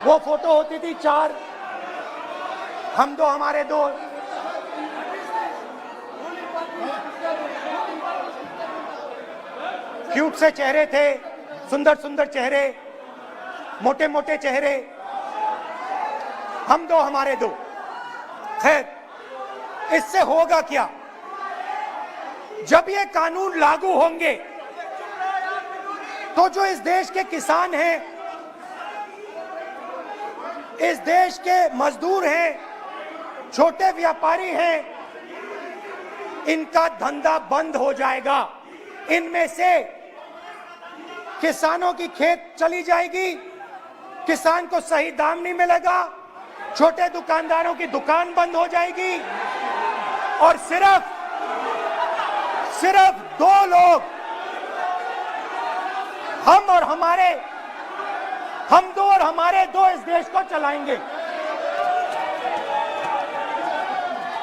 वो फोटो होती थी 4, हम दो हमारे दो। क्यूट से चेहरे थे, सुंदर सुंदर चेहरे, मोटे मोटे चेहरे, हम दो हमारे दो। खैर, इससे होगा क्या? जब ये कानून लागू होंगे तो जो इस देश के किसान हैं, इस देश के मजदूर हैं, छोटे व्यापारी हैं, इनका धंधा बंद हो जाएगा। इनमें से किसानों की खेत चली जाएगी, किसान को सही दाम नहीं मिलेगा, छोटे दुकानदारों की दुकान बंद हो जाएगी और सिर्फ दो लोग, हम दो और हमारे दो इस देश को चलाएंगे।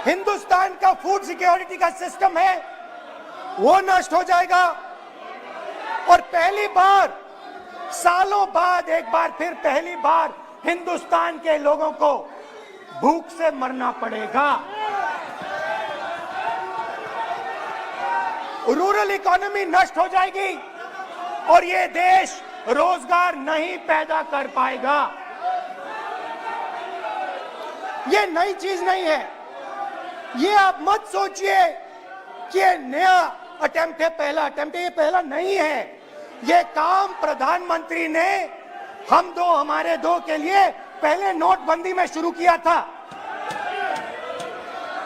हिंदुस्तान का फूड सिक्योरिटी का सिस्टम है वो नष्ट हो जाएगा और पहली बार सालों बाद एक बार फिर पहली बार हिंदुस्तान के लोगों को भूख से मरना पड़ेगा। रूरल इकोनॉमी नष्ट हो जाएगी और ये देश रोजगार नहीं पैदा कर पाएगा। ये नई चीज नहीं है, ये आप मत सोचिए कि ये नया अटेम्प्ट है, पहला अटेम्प्ट है। ये पहला नहीं है, ये काम प्रधानमंत्री ने हम दो हमारे दो के लिए पहले नोटबंदी में शुरू किया था।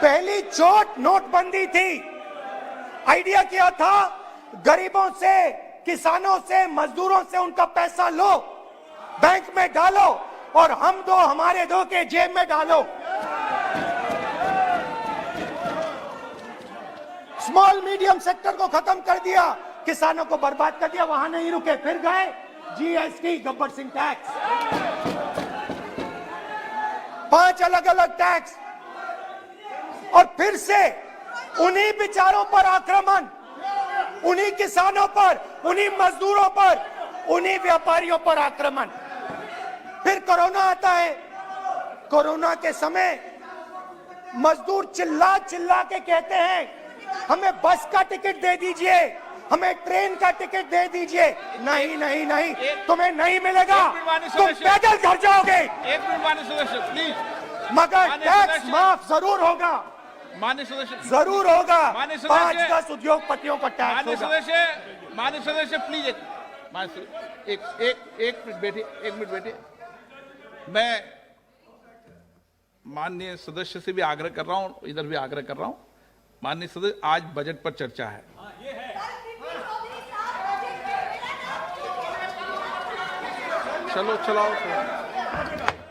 पहली चोट नोटबंदी थी। आइडिया क्या था? गरीबों से, किसानों से, मजदूरों से उनका पैसा लो, बैंक में डालो और हम दो हमारे दो के जेब में डालो। स्मॉल मीडियम सेक्टर को खत्म कर दिया, किसानों को बर्बाद कर दिया। वहां नहीं रुके, फिर गए जीएसटी, गब्बर सिंह टैक्स, 5 अलग अलग टैक्स और फिर से उन्हीं बेचारों पर आक्रमण, उन्हीं किसानों पर, उन्हीं मजदूरों पर, उन्हीं व्यापारियों पर आक्रमण। फिर कोरोना आता है। कोरोना के समय मजदूर चिल्ला चिल्ला के कहते हैं हमें बस का टिकट दे दीजिए, हमें ट्रेन का टिकट दे दीजिए। नहीं नहीं नहीं, तुम्हें नहीं मिलेगा, तुम पैदल घर जाओगे। एक मिनट माननीय सदस्य प्लीज। मगर टैक्स माफ जरूर होगा, माननीय सदस्य जरूर होगा। माननीय सदस्य, 5-10 उद्योगपतियों का टैक्स होगा। माननीय सदस्य प्लीज एक मिनट बैठिए, एक मिनट बैठिए। मैं माननीय सदस्य से भी आग्रह कर रहा हूं, इधर भी आग्रह कर रहा हूं। माननीय सदस्य, आज बजट पर चर्चा है। चलो चलाओ।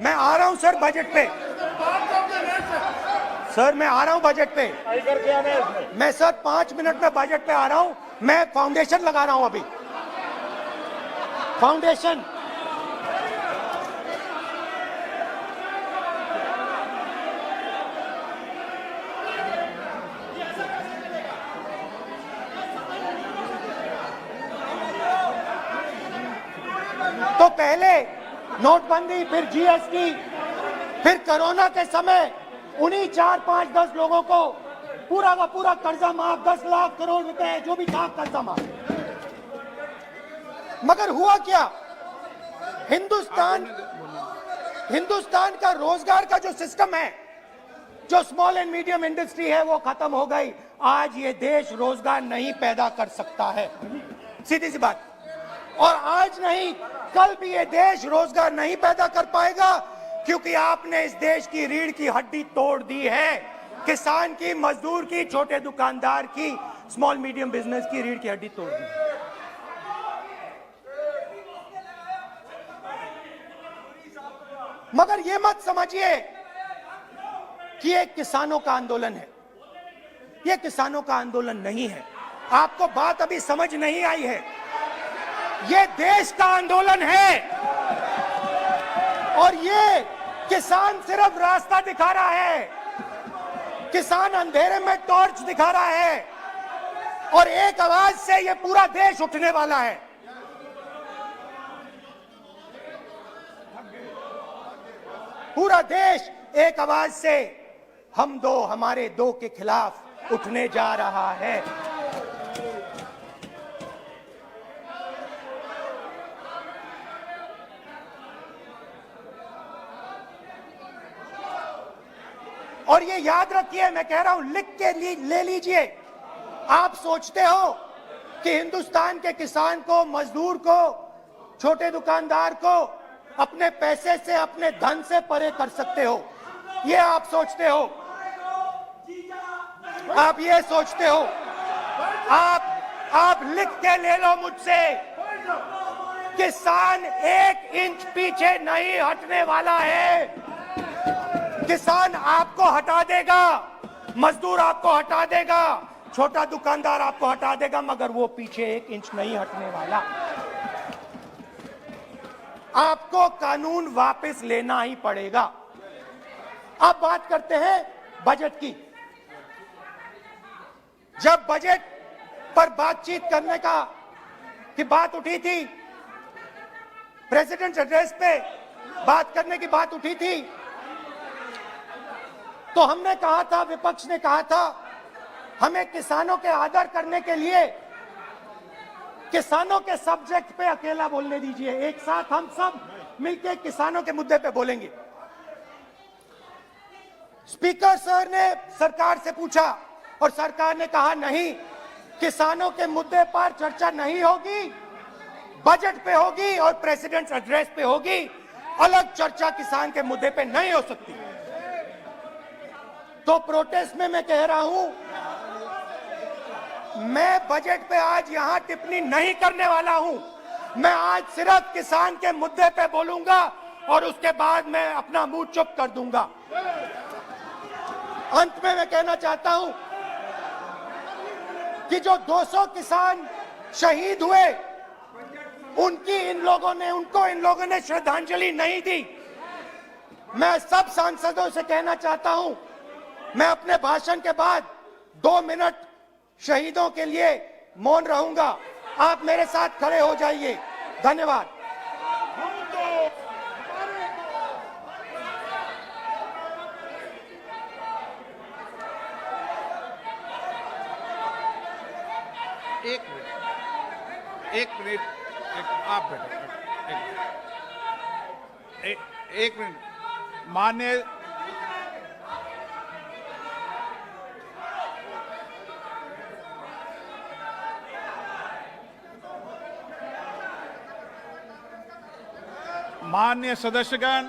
मैं आ रहा हूं सर बजट पे, सर मैं आ रहा हूं बजट पे। मैं सर 5 मिनट में बजट पे आ रहा हूं। मैं फाउंडेशन लगा रहा हूं अभी, फाउंडेशन। तो पहले नोटबंदी, फिर जीएसटी, फिर कोरोना के समय उन्हीं 4, 5, 10 लोगों को पूरा का पूरा कर्जा माफ, 10 लाख करोड़ रुपए जो भी था कर्जा माफ। मगर हुआ क्या? हिंदुस्तान का रोजगार का जो सिस्टम है, जो स्मॉल एंड मीडियम इंडस्ट्री है, वो खत्म हो गई। आज ये देश रोजगार नहीं पैदा कर सकता है, सीधी सी बात। और आज नहीं, कल भी ये देश रोजगार नहीं पैदा कर पाएगा, क्योंकि आपने इस देश की रीढ़ की हड्डी तोड़ दी है। किसान की, मजदूर की, छोटे दुकानदार की, स्मॉल मीडियम बिजनेस की रीढ़ की हड्डी तोड़ दी। मगर ये मत समझिए कि ये किसानों का आंदोलन है। ये किसानों का आंदोलन नहीं है। आपको बात अभी समझ नहीं आई है। ये देश का आंदोलन है और ये किसान सिर्फ रास्ता दिखा रहा है। किसान अंधेरे में टॉर्च दिखा रहा है और एक आवाज से ये पूरा देश उठने वाला है। पूरा देश एक आवाज से हम दो हमारे दो के खिलाफ उठने जा रहा है। और ये याद रखिए, मैं कह रहा हूं, लिख के ले लीजिए। आप सोचते हो कि हिंदुस्तान के किसान को, मजदूर को, छोटे दुकानदार को अपने पैसे से, अपने धन से परे कर सकते हो, ये आप सोचते हो। आप ये सोचते हो। आप लिख के ले लो मुझसे, किसान 1 इंच पीछे नहीं हटने वाला है। किसान आपको हटा देगा, मजदूर आपको हटा देगा, छोटा दुकानदार आपको हटा देगा, मगर वो पीछे 1 इंच नहीं हटने वाला। आपको कानून वापस लेना ही पड़ेगा। अब बात करते हैं बजट की। जब बजट पर बातचीत करने की बात उठी थी, प्रेसिडेंट एड्रेस पे बात करने की बात उठी थी, तो हमने कहा था, विपक्ष ने कहा था, हमें किसानों के आदर करने के लिए किसानों के सब्जेक्ट पे अकेला बोलने दीजिए, एक साथ हम सब मिलकर किसानों के मुद्दे पे बोलेंगे। स्पीकर सर ने सरकार से पूछा और सरकार ने कहा नहीं, किसानों के मुद्दे पर चर्चा नहीं होगी, बजट पे होगी और प्रेसिडेंट एड्रेस पे होगी, अलग चर्चा किसान के मुद्दे पे नहीं हो सकती। तो प्रोटेस्ट में मैं कह रहा हूं, मैं बजट पे आज यहां टिप्पणी नहीं करने वाला हूं। मैं आज सिर्फ किसान के मुद्दे पे बोलूंगा और उसके बाद मैं अपना मुंह चुप कर दूंगा। अंत में मैं कहना चाहता हूं कि जो 200 किसान शहीद हुए, उनको इन लोगों ने श्रद्धांजलि नहीं दी। मैं सब सांसदों से कहना चाहता हूं, मैं अपने भाषण के बाद 2 मिनट शहीदों के लिए मौन रहूंगा। आप मेरे साथ खड़े हो जाइए। धन्यवाद। एक मिनट, आप बैठे, एक मिनट। मान्य सदस्यगण,